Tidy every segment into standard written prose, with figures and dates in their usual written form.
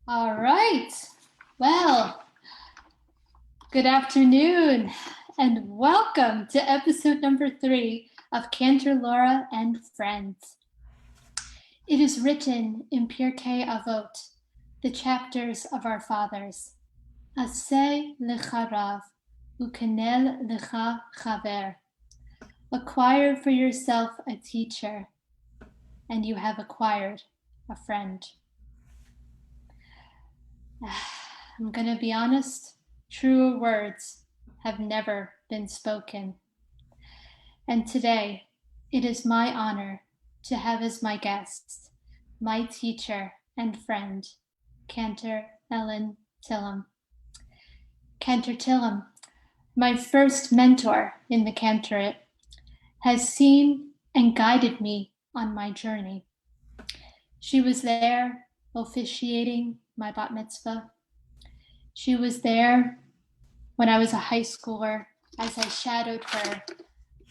All right. Well, good afternoon and welcome to episode number 3 of Cantor, Laura, and Friends. It is written in Pirkei Avot, the chapters of our fathers. Aseh lecha rav, ukenel lecha chaver. Acquire for yourself a teacher, and you have acquired a friend. I'm going to be honest, truer words have never been spoken. And today, it is my honor to have as my guest my teacher and friend, Cantor Ellen Tillum. Cantor Tillum, my first mentor in the cantorate, has seen and guided me on my journey. She was there officiating my bat mitzvah. She was there when I was a high schooler as I shadowed her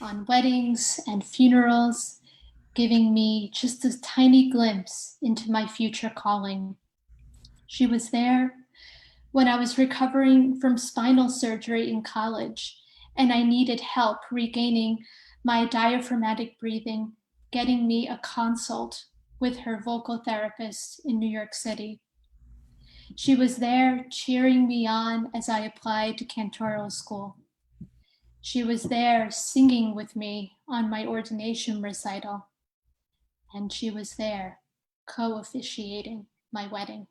on weddings and funerals, giving me just a tiny glimpse into my future calling. She was there when I was recovering from spinal surgery in college and I needed help regaining my diaphragmatic breathing, getting me a consult with her vocal therapist in New York City. She was there cheering me on as I applied to cantorial school. She was there singing with me on my ordination recital. And she was there co-officiating my wedding.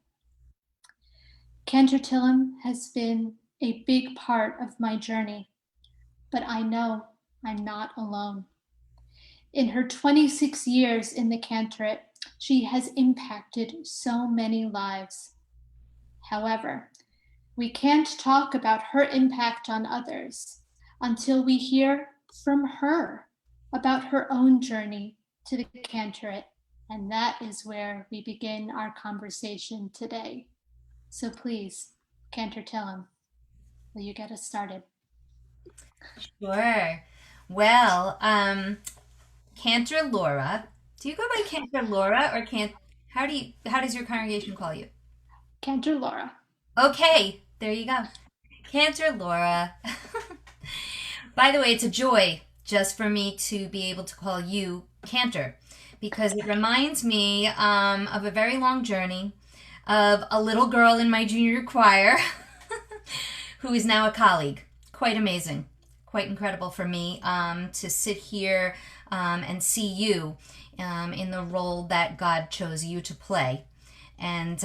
Cantor Tillum has been a big part of my journey, but I know I'm not alone. In her 26 years in the cantorate, she has impacted so many lives. However, we can't talk about her impact on others until we hear from her about her own journey to the cantorate, and that is where we begin our conversation today. So please, Cantor Tillum, will you get us started? Sure. Well, Cantor Laura. Do you go by Cantor Laura or Can? How does your congregation call you? Cantor Laura. Okay, there you go. Cantor Laura. By the way, it's a joy just for me to be able to call you Cantor because it reminds me of a very long journey of a little girl in my junior choir who is now a colleague. Quite amazing, quite incredible for me to sit here and see you in the role that God chose you to play. And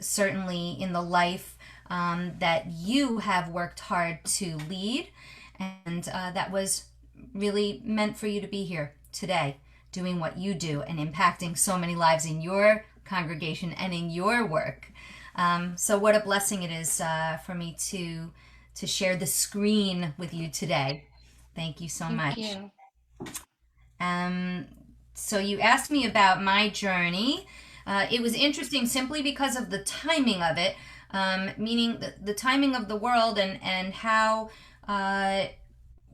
certainly in the life that you have worked hard to lead, and that was really meant for you to be here today, doing what you do and impacting so many lives in your congregation and in your work. So what a blessing it is for me to share the screen with you today. Thank you so Thank much. you. Um, so you asked me about my journey. It was interesting simply because of the timing of it, meaning the timing of the world and how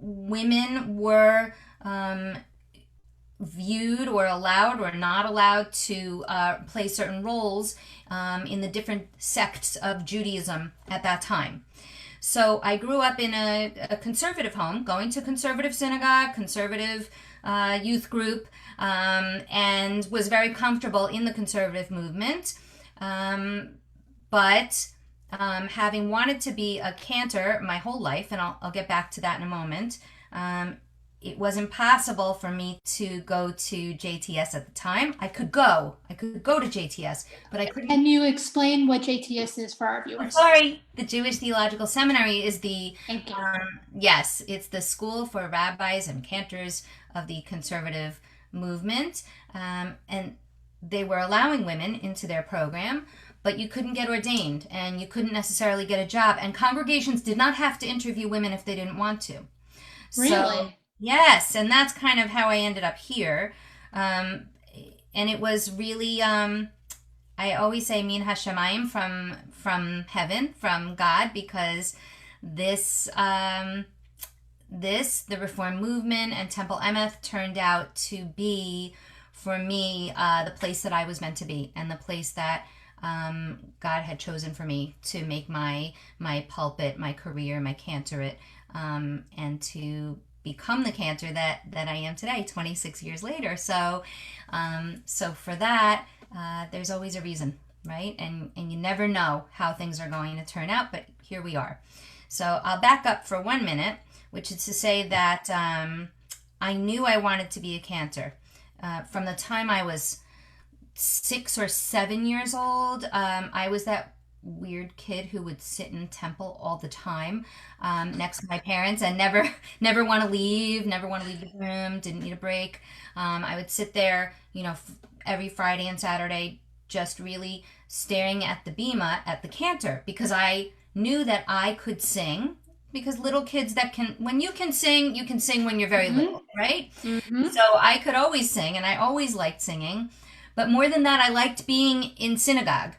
women were viewed or allowed or not allowed to play certain roles in the different sects of Judaism at that time. So I grew up in a conservative home, going to conservative synagogue, conservative youth group, and was very comfortable in the conservative movement. But having wanted to be a cantor my whole life, and I'll get back to that in a moment, it was impossible for me to go to JTS at the time. I could go to JTS, but I couldn't. Can you explain what JTS is for our I'm viewers? sorry. The Jewish Theological Seminary is Thank you. yes, it's the school for rabbis and cantors of the conservative movement. And they were allowing women into their program, but you couldn't get ordained and you couldn't necessarily get a job. And congregations did not have to interview women if they didn't want to. So, Really? yes, and that's kind of how I ended up here. Um, and it was really I always say min hashemayim from heaven, from God, because this the Reform movement and Temple Emeth turned out to be for me the place that I was meant to be and the place that God had chosen for me to make my pulpit, my career, my cantorate, and to become the cantor that I am today, 26 years later. So for that, there's always a reason, right? And you never know how things are going to turn out, but here we are. So I'll back up for 1 minute, which is to say that I knew I wanted to be a cantor. From the time I was 6 or 7 years old, I was that weird kid who would sit in temple all the time, next to my parents and never want to leave, never want to leave the room, didn't need a break. I would sit there, every Friday and Saturday, just really staring at the bima at the cantor, because I knew that I could sing. Because little kids when you can sing, you can sing when you're very Mm-hmm. little, right? Mm-hmm. So I could always sing, and I always liked singing. But more than that, I liked being in synagogue.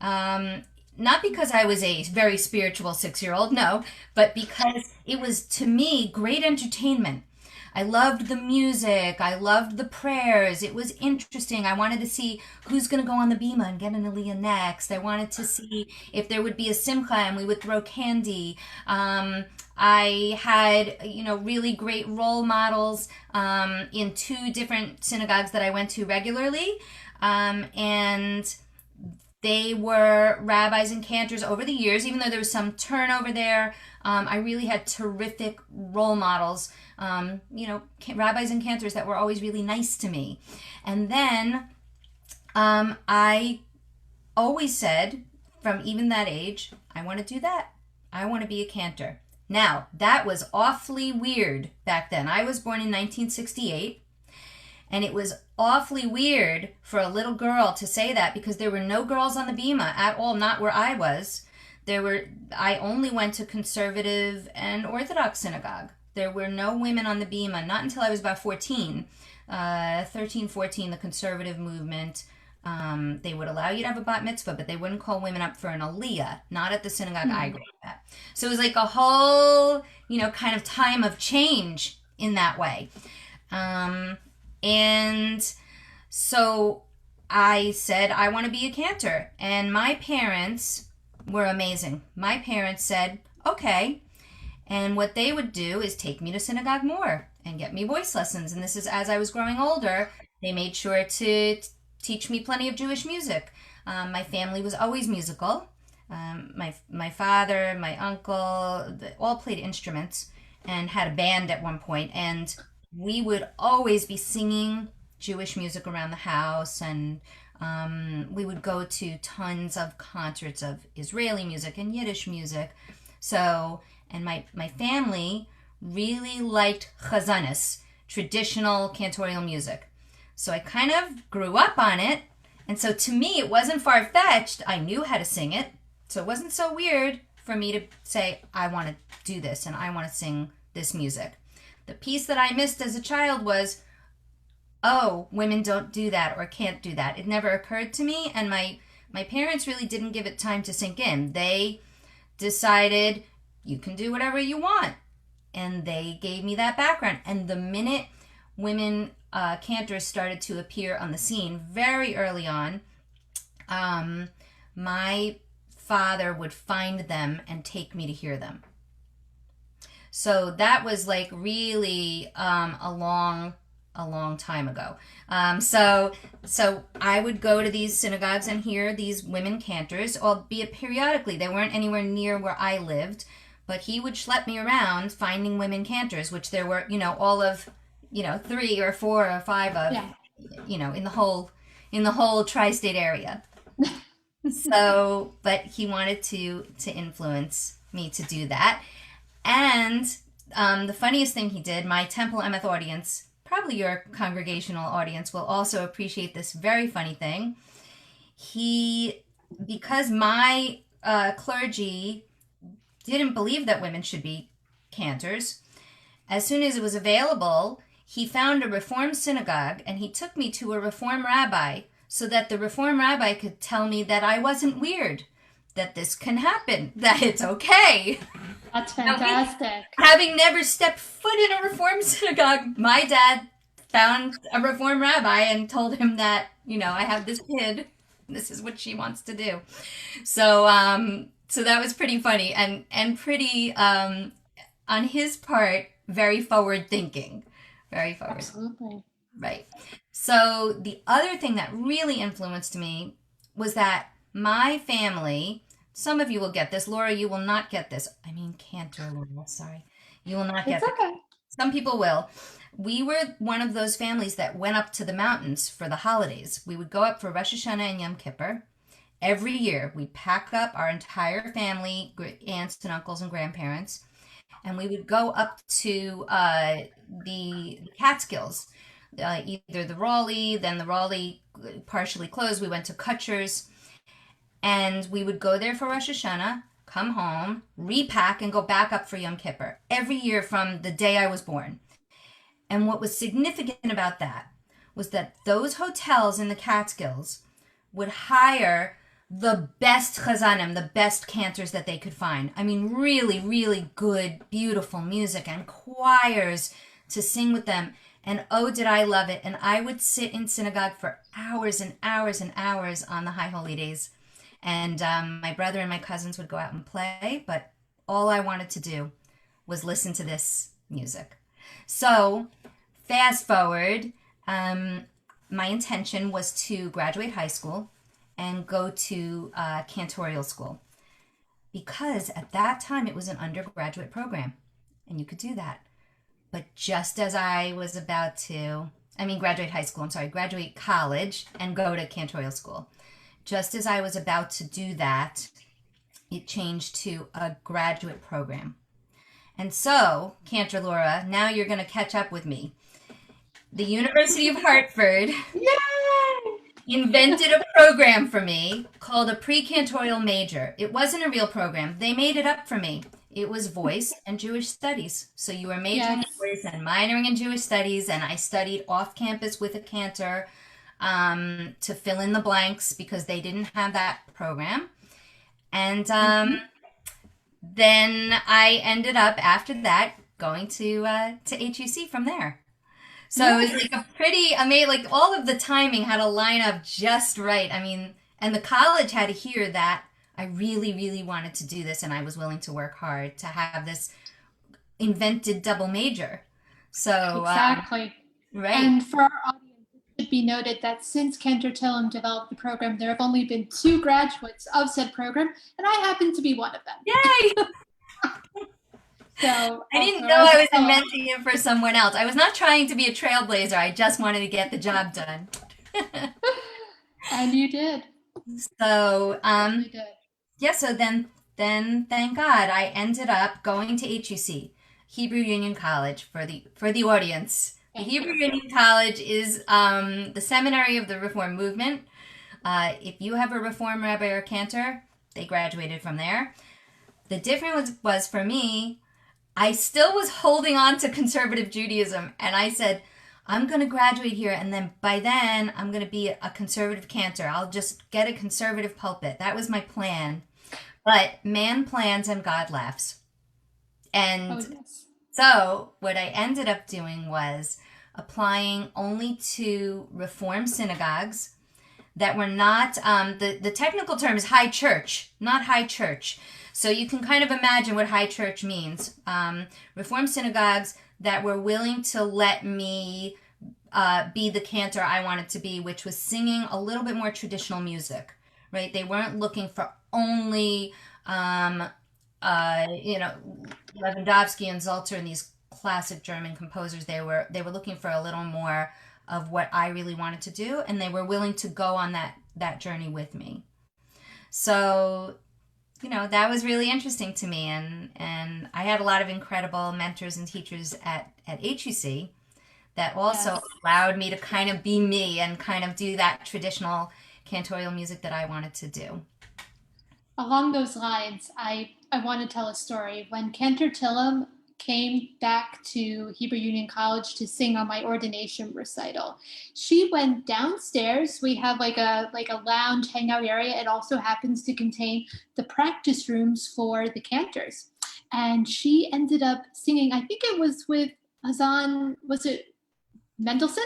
Um, Not because I was a very spiritual 6 year old, no, but because it was, to me, great entertainment. I loved the music. I loved the prayers. It was interesting. I wanted to see who's going to go on the bima and get an aliyah next. I wanted to see if there would be a simcha and we would throw candy. I had, really great role models in two different synagogues that I went to regularly. And they were rabbis and cantors over the years, even though there was some turnover there. I really had terrific role models, rabbis and cantors that were always really nice to me. And then I always said, from even that age, I want to do that. I want to be a cantor. Now, that was awfully weird back then. I was born in 1968. And it was awfully weird for a little girl to say that, because there were no girls on the bima at all, not where I was. I only went to conservative and Orthodox synagogue. There were no women on the bima, not until I was about 14. 13, 14, the conservative movement. They would allow you to have a bat mitzvah, but they wouldn't call women up for an aliyah, not at the synagogue I grew up at. So it was like a whole, kind of time of change in that way. And so I said, I want to be a cantor. And my parents were amazing. My parents said, okay. And what they would do is take me to synagogue more and get me voice lessons. And this is as I was growing older. They made sure to teach me plenty of Jewish music. My family was always musical. My father, my uncle, all played instruments and had a band at one point. And we would always be singing Jewish music around the house, and we would go to tons of concerts of Israeli music and Yiddish music. So, and my family really liked chazanis, traditional cantorial music. So I kind of grew up on it, and so to me it wasn't far-fetched. I knew how to sing it, so it wasn't so weird for me to say, I want to do this and I want to sing this music. The piece that I missed as a child was, oh, women don't do that or can't do that. It never occurred to me, and my parents really didn't give it time to sink in. They decided, you can do whatever you want, and they gave me that background. And the minute women cantors started to appear on the scene very early on, my father would find them and take me to hear them. So that was like really a long time ago. So I would go to these synagogues and hear these women cantors, albeit periodically. They weren't anywhere near where I lived, but he would schlep me around finding women cantors, which there were, all of, 3 or 4 or 5 of, Yeah. in the whole tri-state area. So, but he wanted to influence me to do that. And the funniest thing he did, my Temple Emeth audience, probably your congregational audience, will also appreciate this very funny thing. Because my clergy didn't believe that women should be cantors, as soon as it was available, he found a Reform synagogue and he took me to a Reform rabbi so that the Reform rabbi could tell me that I wasn't weird, that this can happen, that it's okay. That's fantastic. Having never stepped foot in a Reform synagogue, my dad found a Reform rabbi and told him that, I have this kid This is what she wants to do. So so that was pretty funny and pretty on his part very forward thinking. Very forward. Absolutely. Right. So the other thing that really influenced me was that my family, some of you will get this. Laura, you will not get this. I mean, Cantor, Laura, sorry. You will not It's get this. okay. Some people will. We were one of those families that went up to the mountains for the holidays. We would go up for Rosh Hashanah and Yom Kippur. Every year, we'd pack up our entire family, aunts and uncles and grandparents, and we would go up to the Catskills, either the Raleigh, then the Raleigh partially closed. We went to Kutcher's, and we would go there for Rosh Hashanah, come home, repack, and go back up for Yom Kippur every year from the day I was born. And what was significant about that was that those hotels in the Catskills would hire the best chazanim, the best cantors that they could find. I mean, really, really good, beautiful music and choirs to sing with them. And oh, did I love it. And I would sit in synagogue for hours and hours and hours on the high holy days. And my brother and my cousins would go out and play, but all I wanted to do was listen to this music. So, fast forward, my intention was to graduate high school and go to cantorial school because at that time it was an undergraduate program and you could do that. But just as I was about to, I mean, graduate high school, I'm sorry, graduate college and go to cantorial school. Just as I was about to do that, it changed to a graduate program. And so, Cantor Laura, now you're going to catch up with me. The University of Hartford Yay! invented a program for me called a pre-cantorial major. It wasn't a real program. They made it up for me. It was voice and Jewish studies. So you were majoring in Yes. voice and minoring in Jewish studies, and I studied off campus with a cantor to fill in the blanks because they didn't have that program. And Hmm. then I ended up after that going to HUC from there. So it was Yes. like a pretty amazing, like all of the timing had to line up just right. I mean, and the college had to hear that I really, really wanted to do this and I was willing to work hard to have this invented double major. So, Exactly. right. And for our audience, it should be noted that since Cantor Tillum developed the program, there have only been two graduates of said program, and I happen to be one of them. Yay! So I also didn't know as I a was fellow, inventing it for someone else. I was not trying to be a trailblazer. I just wanted to get the job done. and you did. So, Certainly did. yeah, so then thank God I ended up going to HUC, Hebrew Union College for the audience. The Thank Hebrew you. Union College is the seminary of the Reform movement. If you have a Reform rabbi or cantor, they graduated from there. The difference was for me, I still was holding on to conservative Judaism, and I said, I'm going to graduate here, and then by then I'm going to be a conservative cantor. I'll just get a conservative pulpit. That was my plan. But man plans and God laughs. Oh And yes. so what I ended up doing was applying only to Reform synagogues that were not, the technical term is high church, not high church. So you can kind of imagine what high church means. Reform synagogues that were willing to let me be the cantor I wanted to be, which was singing a little bit more traditional music, right? They weren't looking for only, um, you know, Lewandowski and Zalter and these classic German composers. They were looking for a little more of what I really wanted to do, and they were willing to go on that journey with me. So that was really interesting to me, and I had a lot of incredible mentors and teachers at HUC that also Yes. allowed me to kind of be me and kind of do that traditional cantorial music that I wanted to do. Along those lines, I want to tell a story. When Cantor Tillum came back to Hebrew Union College to sing on my ordination recital, she went downstairs. We have like a lounge hangout area. It also happens to contain the practice rooms for the cantors. And she ended up singing, I think it was with Hazan, was it Mendelssohn?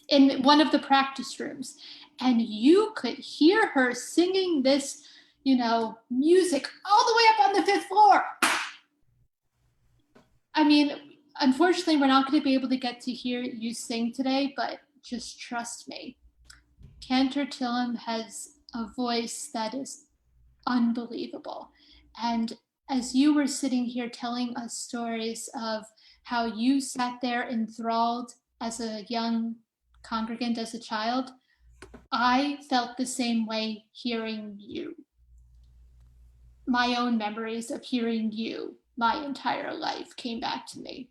in one of the practice rooms, and you could hear her singing this, music all the way up on the fifth floor. I mean, unfortunately, we're not going to be able to get to hear you sing today, but just trust me. Cantor Tillum has a voice that is unbelievable. And as you were sitting here telling us stories of how you sat there enthralled as a young congregant, as a child, I felt the same way hearing you. My own memories of hearing you my entire life came back to me.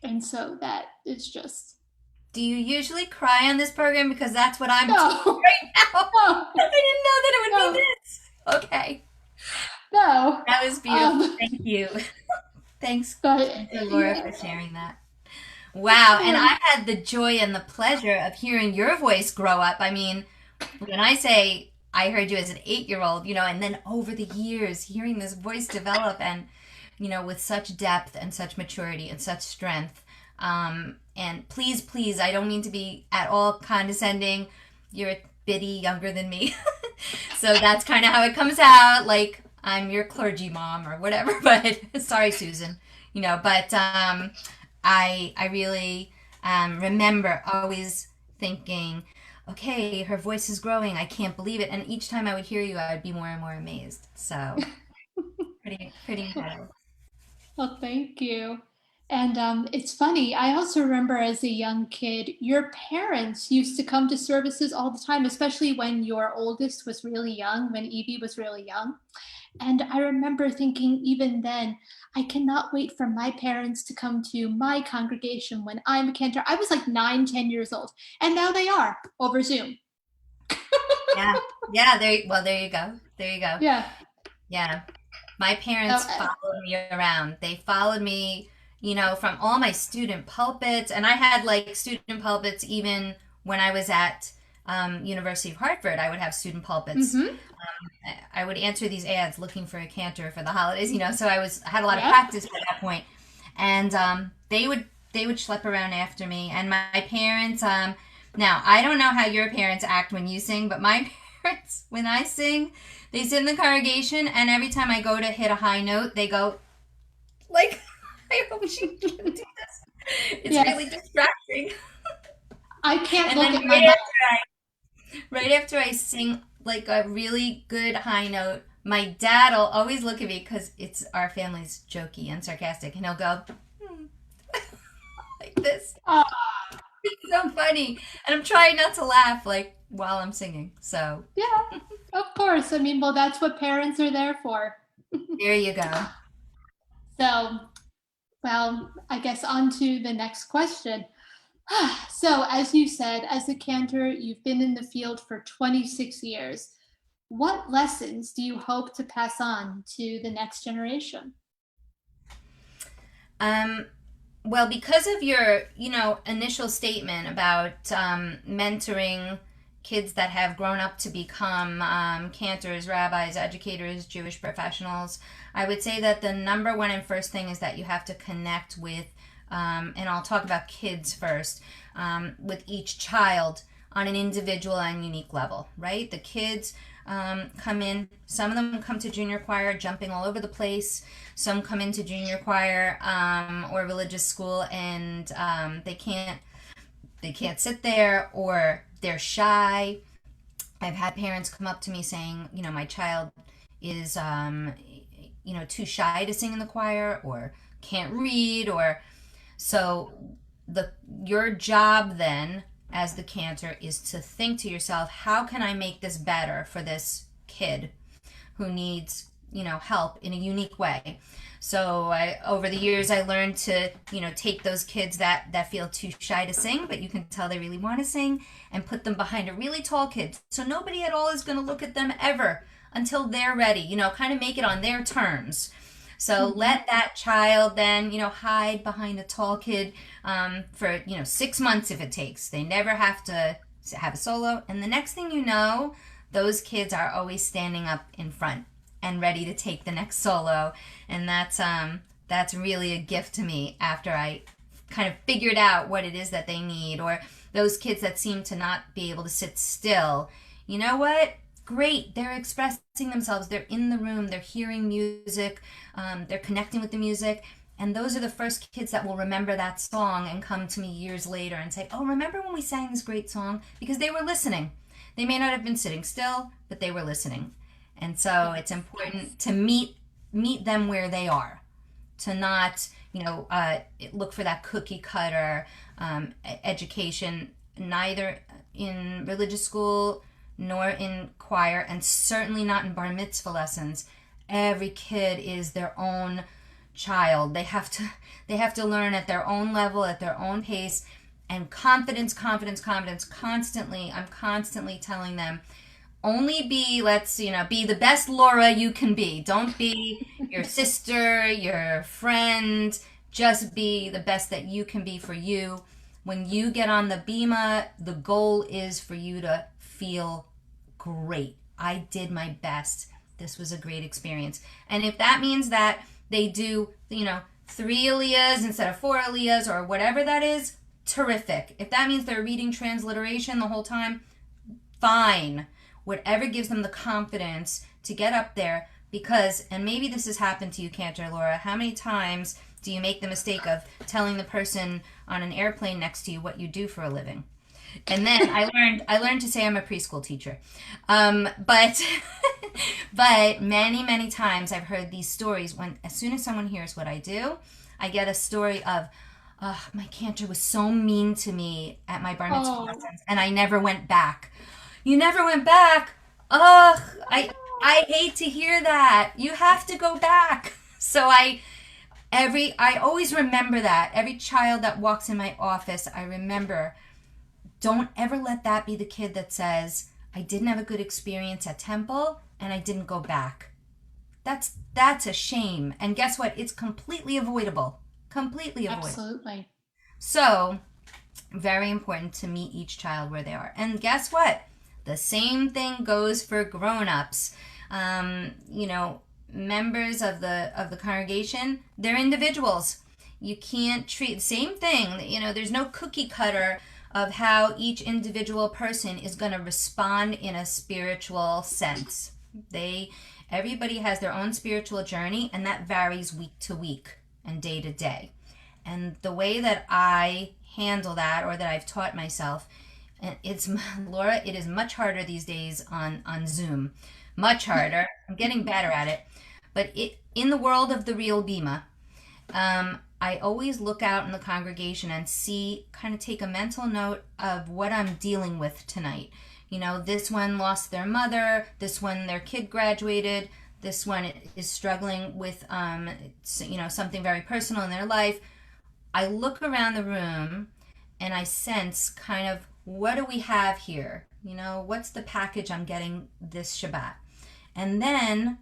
And so that is just Do you usually cry on this program? Because that's what I'm doing no, right now. no, I didn't know that it would be no, this. Okay. no. That was beautiful. Um, Thank you. Thanks, but Laura, yeah, for sharing that. Wow. And um, I've had the joy and the pleasure of hearing your voice grow up. I mean, when I say I heard you as an 8-year old, and then over the years, hearing this voice develop and, with such depth and such maturity and such strength. And please, please, I don't mean to be at all condescending. You're a bitty younger than me. So that's kind of how it comes out. Like, I'm your clergy mom or whatever. But sorry, Susan. But I really remember always thinking, okay, her voice is growing. I can't believe it. And each time I would hear you, I would be more and more amazed. So pretty incredible. well, thank you. And it's funny. I also remember as a young kid, your parents used to come to services all the time, especially when your oldest was really young, when Evie was really young. And I remember thinking, even then, I cannot wait for my parents to come to my congregation when I'm a cantor. I was like 9, 10 years old, and now they are over Zoom. Yeah. Yeah. There you go. There you go. Yeah. Yeah. My So, parents followed me around. They followed me, from all my student pulpits, and I had like student pulpits even when I was at University of Hartford. I would have student pulpits. mm-hmm. I would answer these ads looking for a cantor for the holidays, so I had a lot of Yep. practice at that point, and they would schlep around after me, and my parents. Now I don't know how your parents act when you sing, but my parents when I sing, they sit in the congregation, and every time I go to hit a high note, they go like, "I hope she can do this." It's really Yes. distracting. I can't And look then at my mom. right after I sing like a really good high note, my dad will always look at me because it's our family's jokey and sarcastic, and he'll go hmm, like this. Oh, It's so funny, and I'm trying not to laugh like while I'm singing. So yeah, of course. I mean, well, that's what parents are there for. there you go. So, well, I guess on to the next question. So, as you said, as a cantor, you've been in the field for 26 years. What lessons do you hope to pass on to the next generation? Um, well, because of your, initial statement about mentoring kids that have grown up to become cantors, rabbis, educators, Jewish professionals, I would say that the number one and first thing is that you have to connect with, and I'll talk about kids first, with each child on an individual and unique level, right? The kids come in, some of them come to junior choir jumping all over the place. Some come into junior choir or religious school and they can't sit there or they're shy. I've had parents come up to me saying, my child is, too shy to sing in the choir or can't read or so your job then as the cantor is to think to yourself, how can I make this better for this kid who needs, help in a unique way? So over the years, I learned to, take those kids that feel too shy to sing, but you can tell they really want to sing, and put them behind a really tall kid. So nobody at all is going to look at them ever until they're ready, kind of make it on their terms. So Mm-hmm. let that child then, hide behind a tall kid for, 6 months if it takes. They never have to have a solo. And the next thing you know, those kids are always standing up in front and ready to take the next solo. And that's really a gift to me after I kind of figured out what it is that they need or those kids that seem to not be able to sit still, you know what? Great. They're expressing themselves. They're in the room. They're hearing music. They're connecting with the music. And those are the first kids that will remember that song and come to me years later and say, oh, remember when we sang this great song? Because they were listening. They may not have been sitting still, but they were listening. And so it's Yes, yes. important to meet them where they are, to not, look for that cookie cutter education, neither in religious school nor in choir, and certainly not in bar mitzvah lessons. Every kid is their own child. They have to learn at their own level, at their own pace, and confidence, confidence, confidence. Constantly, I'm constantly telling them, only be the best Laura you can be. Don't be your sister, your friend. Just be the best that you can be for you. When you get on the bima, the goal is for you to feel great. I did my best. This was a great experience. And if that means that they do, 3 aliyahs instead of 4 aliyahs or whatever that is, terrific. If that means they're reading transliteration the whole time, fine. Whatever gives them the confidence to get up there, because, and maybe this has happened to you, Cantor Laura, how many times do you make the mistake of telling the person on an airplane next to you what you do for a living? And then I learned to say I'm a preschool teacher, but but many times I've heard these stories when as soon as someone hears what I do, I get a story of, my Cantor was so mean to me at my bar mitzvah Oh, lessons, and I never went back. You never went back. Ugh, I hate to hear that. You have to go back. So I always remember that. Every child that walks in my office, I remember, don't ever let that be the kid that says, I didn't have a good experience at Temple and I didn't go back. That's a shame. And guess what? It's completely avoidable. Completely avoidable. absolutely. So, very important to meet each child where they are. And guess what? The same thing goes for grown-ups. Members of the congregation, they're individuals. You can't treat same thing. There's no cookie cutter of how each individual person is going to respond in a spiritual sense. Everybody has their own spiritual journey, and that varies week to week and day to day. And the way that I handle that, or that I've taught myself, and it's Laura, it is much harder these days on Zoom. Much harder. I'm getting better at it. But in the world of the real Bima, I always look out in the congregation and kind of take a mental note of what I'm dealing with tonight. This one lost their mother, this one their kid graduated, this one is struggling with, something very personal in their life. I look around the room and I sense kind of, what do we have here? What's the package I'm getting this Shabbat? And then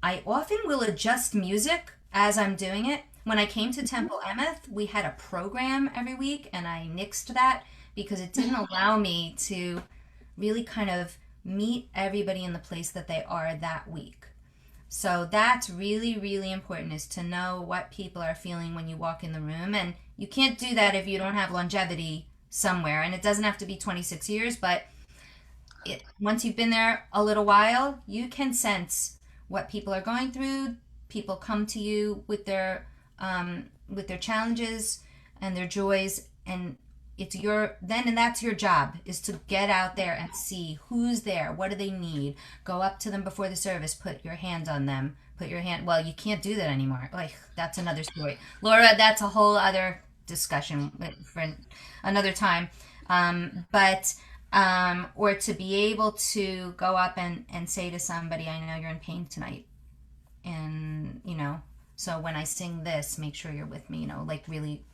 I often will adjust music as I'm doing it. When I came to Temple Emeth, we had a program every week, and I nixed that because it didn't allow me to really kind of meet everybody in the place that they are that week. So that's really, really important, is to know what people are feeling when you walk in the room. And you can't do that if you don't have longevity somewhere. And it doesn't have to be 26 years, but once you've been there a little while, you can sense what people are going through. People come to you with their challenges and their joys, and that's your job, is to get out there and see who's there, what do they need. Go up to them before the service, put your hand on them, well, you can't do that anymore. Like, that's another story, Laura. That's a whole other discussion for another time. But or to be able to go up and say to somebody, I know you're in pain tonight, and so when I sing this, make sure you're with me, like really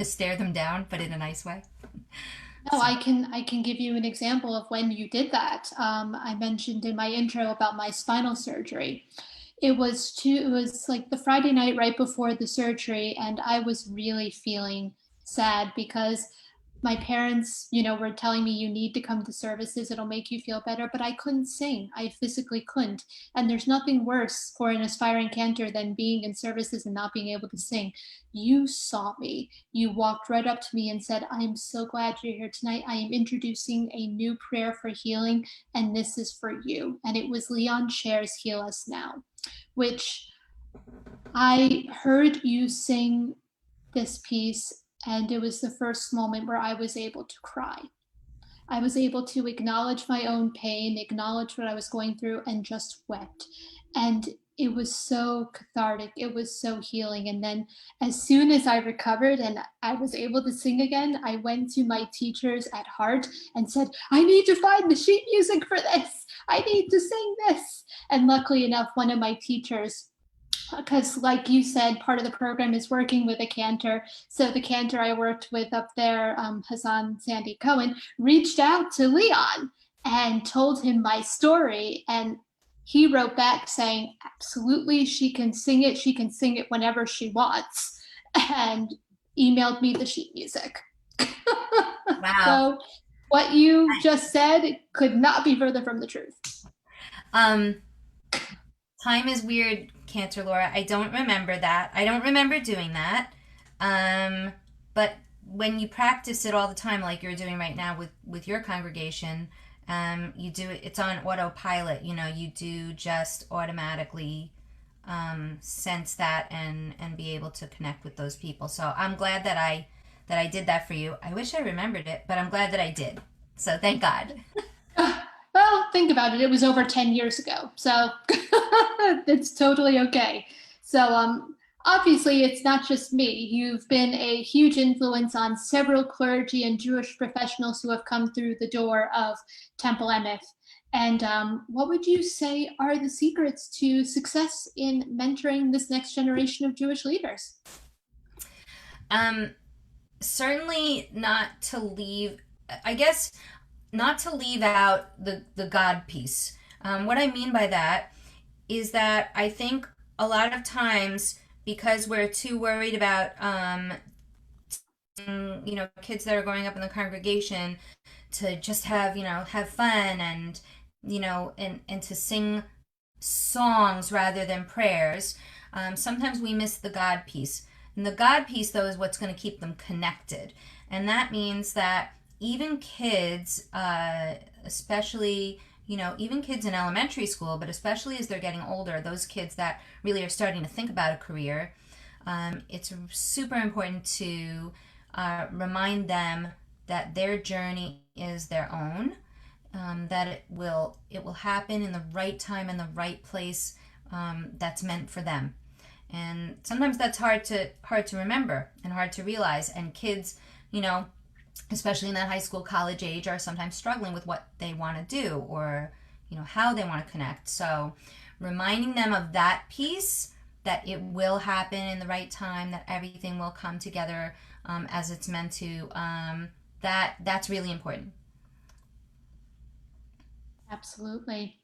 stare them down, but in a nice way. No, So, I can give you an example of when you did that. I mentioned in my intro about my spinal surgery. It was like the Friday night right before the surgery, and I was really feeling sad because my parents, were telling me you need to come to services, it'll make you feel better, but I couldn't sing. I physically couldn't. And there's nothing worse for an aspiring cantor than being in services and not being able to sing. You saw me. You walked right up to me and said, I am so glad you're here tonight. I am introducing a new prayer for healing, and this is for you. And it was Leon Scher's Heal Us Now, which I heard you sing this piece, and it was the first moment where I was able to cry. I was able to acknowledge my own pain, acknowledge what I was going through, and just wept. And it was so cathartic. It was so healing. And then, as soon as I recovered and I was able to sing again, I went to my teachers at heart and said, I need to find the sheet music for this. I need to sing this. And luckily enough, one of my teachers, because like you said, part of the program is working with a cantor. So the cantor I worked with up there, Hassan Sandy Cohen, reached out to Leon and told him my story. And he wrote back saying, absolutely, she can sing it. She can sing it whenever she wants. And emailed me the sheet music. Wow. So what you just said could not be further from the truth. Um, Time is weird, Cantor Laura. I don't remember that. I don't remember doing that. But when you practice it all the time, like you're doing right now with your congregation, you do it. It's on autopilot. You do just automatically sense that and be able to connect with those people. So I'm glad that I did that for you. I wish I remembered it, but I'm glad that I did. So thank God. Well, think about it. It was over 10 years ago. So it's totally okay. So, obviously, it's not just me. You've been a huge influence on several clergy and Jewish professionals who have come through the door of Temple Emeth. And what would you say are the secrets to success in mentoring this next generation of Jewish leaders? Um, Certainly not to leave. I guess not to leave out the God piece. What I mean by that is that I think a lot of times because we're too worried about kids that are growing up in the congregation to just have fun and and to sing songs rather than prayers. Sometimes we miss the God piece, and the God piece though is what's going to keep them connected, and that means that even kids, especially even kids in elementary school, but especially as they're getting older, those kids that really are starting to think about a career, it's super important to remind them that their journey is their own, that it will happen in the right time and the right place, that's meant for them. And sometimes that's hard to remember and hard to realize. And kids, especially in that high school college age, are sometimes struggling with what they want to do or how they want to connect. So reminding them of that piece, that it will happen in the right time, that everything will come together as it's meant to, that's really important. Absolutely.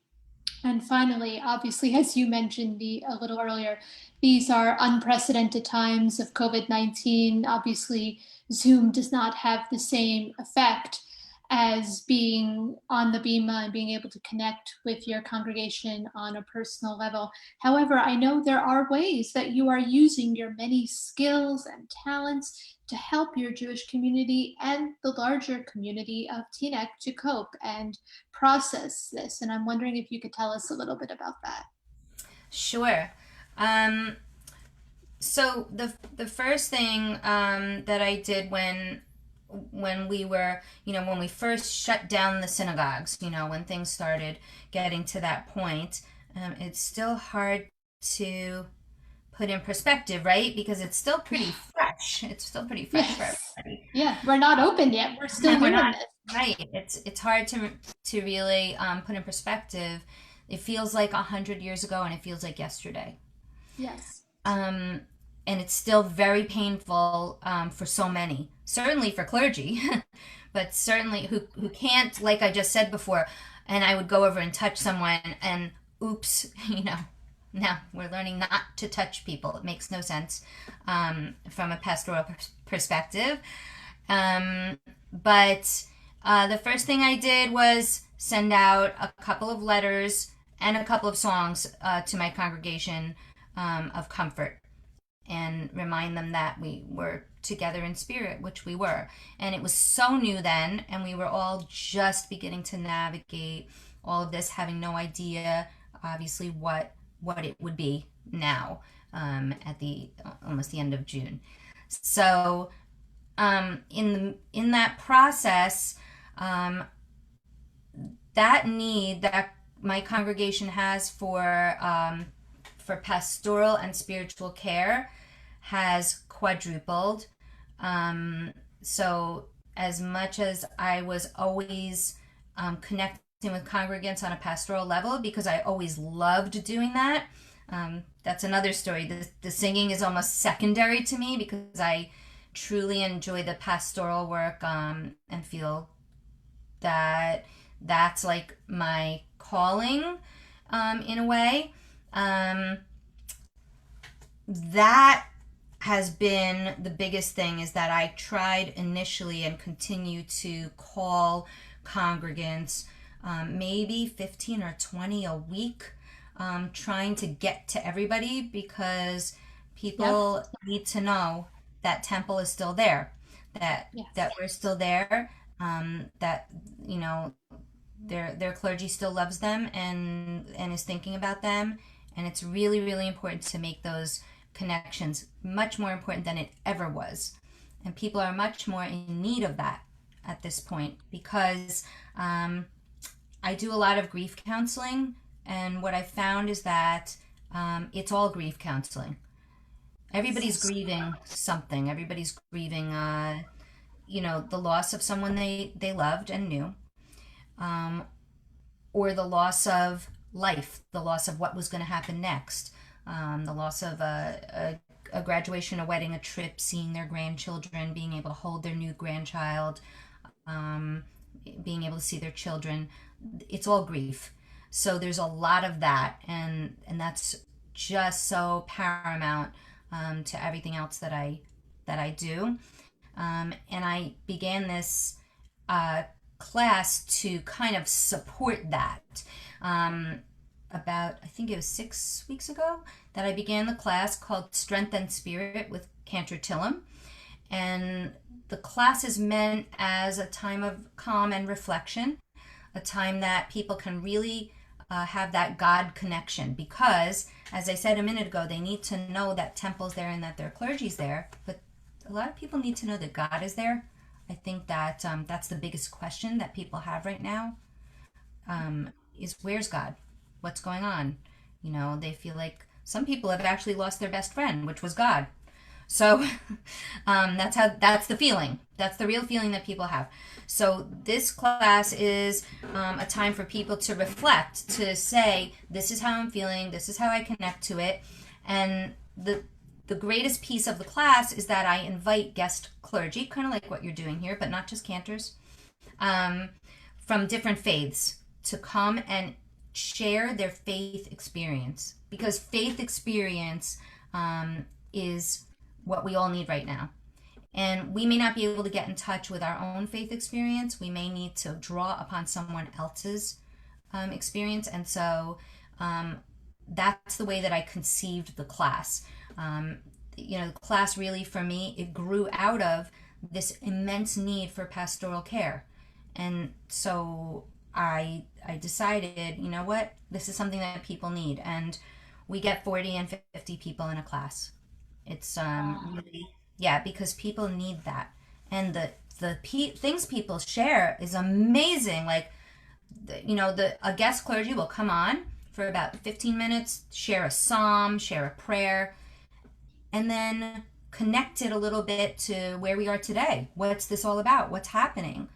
And finally, obviously, as you mentioned a little earlier, these are unprecedented times of COVID-19. Obviously, Zoom does not have the same effect as being on the Bema and being able to connect with your congregation on a personal level. However, I know there are ways that you are using your many skills and talents to help your Jewish community and the larger community of Teaneck to cope and process this. And I'm wondering if you could tell us a little bit about that. Sure. Um, so the first thing that I did when we were, when we first shut down the synagogues, when things started getting to that point, it's still hard to put in perspective, right? Because it's still pretty fresh. It's still pretty fresh for Yes. everybody. Yeah, we're not open yet. We're still We're doing not this. right. It's hard to really put in perspective. It feels like 100 years ago, and it feels like yesterday. Yes. Um, and it's still very painful for so many, certainly for clergy, but certainly who can't, like I just said before, and I would go over and touch someone, and oops, now we're learning not to touch people. It makes no sense from a pastoral perspective. Um, but the first thing I did was send out a couple of letters and a couple of songs to my congregation of comfort and remind them that we were together in spirit, which we were. And it was so new then, and we were all just beginning to navigate all of this, having no idea, obviously, what it would be now at the almost the end of June. So in that process, um, that need that my congregation has for pastoral and spiritual care has quadrupled. So as much as I was always connecting with congregants on a pastoral level because I always loved doing that. That's another story. The singing is almost secondary to me because I truly enjoy the pastoral work and feel that that's like my calling in a way. That has been the biggest thing is that I tried initially and continue to call congregants maybe 15 or 20 a week, trying to get to everybody because Yep. people need to know that temple is still there, that Yes. we're still there, that you know their clergy still loves them and is thinking about them, and it's really really important to make those connections, much more important than it ever was, and people are much more in need of that at this point because I do a lot of grief counseling, and what I found is that it's all grief counseling. Everybody's Yes. grieving something. Everybody's grieving, the loss of someone they loved and knew, um, or the loss of life, the loss of what was going to happen next, the loss of a graduation, a wedding, a trip, seeing their grandchildren, being able to hold their new grandchild, um, being able to see their children. It's all grief. So there's a lot of that, and that's just so paramount to everything else that I do. And I began this class to kind of support that. About, I think it was 6 weeks ago, that I began the class called Strength and Spirit with Cantor. And the class is meant as a time of calm and reflection, a time that people can really have that God connection because, as I said a minute ago, they need to know that temple's there and that their clergy's there, but a lot of people need to know that God is there. I think that that's the biggest question that people have right now, is where's God? What's going on? They feel like some people have actually lost their best friend, which was God. So that's the feeling. That's the real feeling that people have. So this class is a time for people to reflect, to say, this is how I'm feeling, this is how I connect to it. And the greatest piece of the class is that I invite guest clergy, kind of like what you're doing here, but not just cantors, um, from different faiths to come and share their faith experience. Because faith experience is what we all need right now. And we may not be able to get in touch with our own faith experience. We may need to draw upon someone else's experience. And so that's the way that I conceived the class. The class really, for me, it grew out of this immense need for pastoral care. And so I decided, you know what, this is something that people need. And we get 40 and 50 people in a class. It's Wow. really, yeah, because people need that, and things people share is amazing. Like, the a guest clergy will come on for about 15 minutes, share a psalm, share a prayer, and then connect it a little bit to where we are today. What's this all about? What's happening?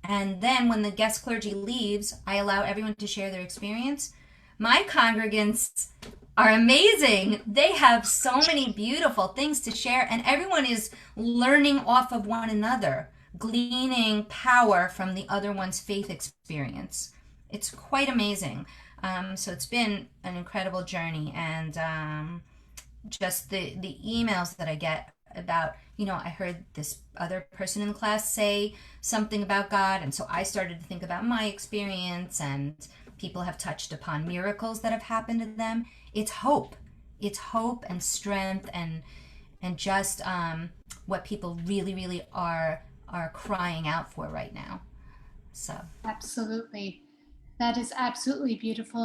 And then when the guest clergy leaves, I allow everyone to share their experience. My congregants are amazing. They have so many beautiful things to share, and everyone is learning off of one another, gleaning power from the other one's faith experience. It's quite amazing. So it's been an incredible journey, and just the emails that I get about, I heard this other person in the class say something about God, and so I started to think about my experience, and people have touched upon miracles that have happened to them. It's hope. It's hope and strength, and just what people really, really are crying out for right now. So, Absolutely. That is absolutely beautiful.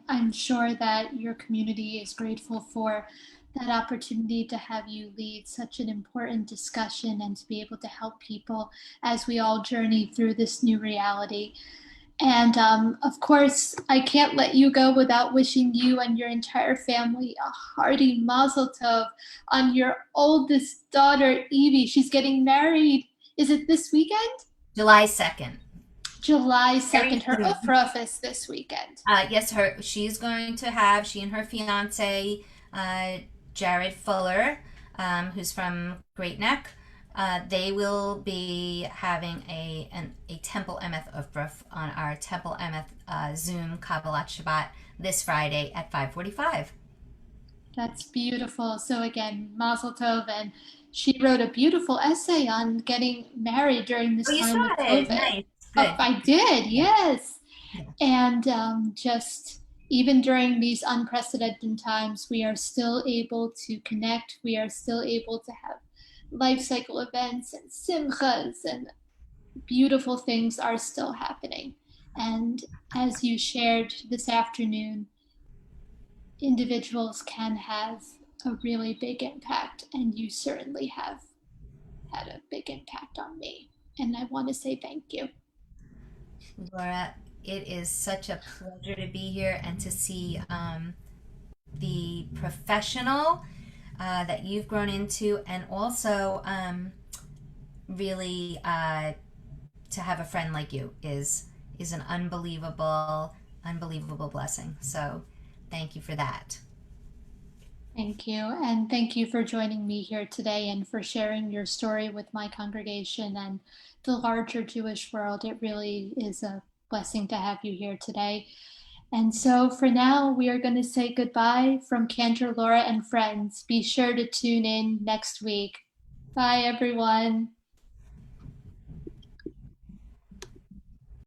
I'm sure that your community is grateful for that opportunity to have you lead such an important discussion and to be able to help people as we all journey through this new reality. And of course, I can't let you go without wishing you and your entire family a hearty mazel tov on your oldest daughter, Evie. She's getting married. Is it this weekend? July 2nd. July Very 2nd. Her soon. Ufra is this weekend. Yes, she's going to have, she and her fiance, uh, Jared Fuller, who's from Great Neck, they will be having a Temple Emeth Ufruf on our Temple Emeth Zoom Kabbalat Shabbat this Friday at 5:45. That's beautiful. So again, Mazel Tov, and she wrote a beautiful essay on getting married during Oh, this you saw time of it. COVID. Nice. Oh, Good. I did, Yeah. yes. Yeah. And just even during these unprecedented times, we are still able to connect. We are still able to have life cycle events and simchas, and beautiful things are still happening. And as you shared this afternoon, individuals can have a really big impact, and you certainly have had a big impact on me. And I want to say thank you. Laura, it is such a pleasure to be here and to see the professional that you've grown into, and also really to have a friend like you is an unbelievable blessing. So, thank you for that. Thank you. And thank you for joining me here today and for sharing your story with my congregation and the larger Jewish world. It really is a blessing to have you here today. And so for now, we are going to say goodbye from Cantor, Laura, and friends. Be sure to tune in next week. Bye, everyone.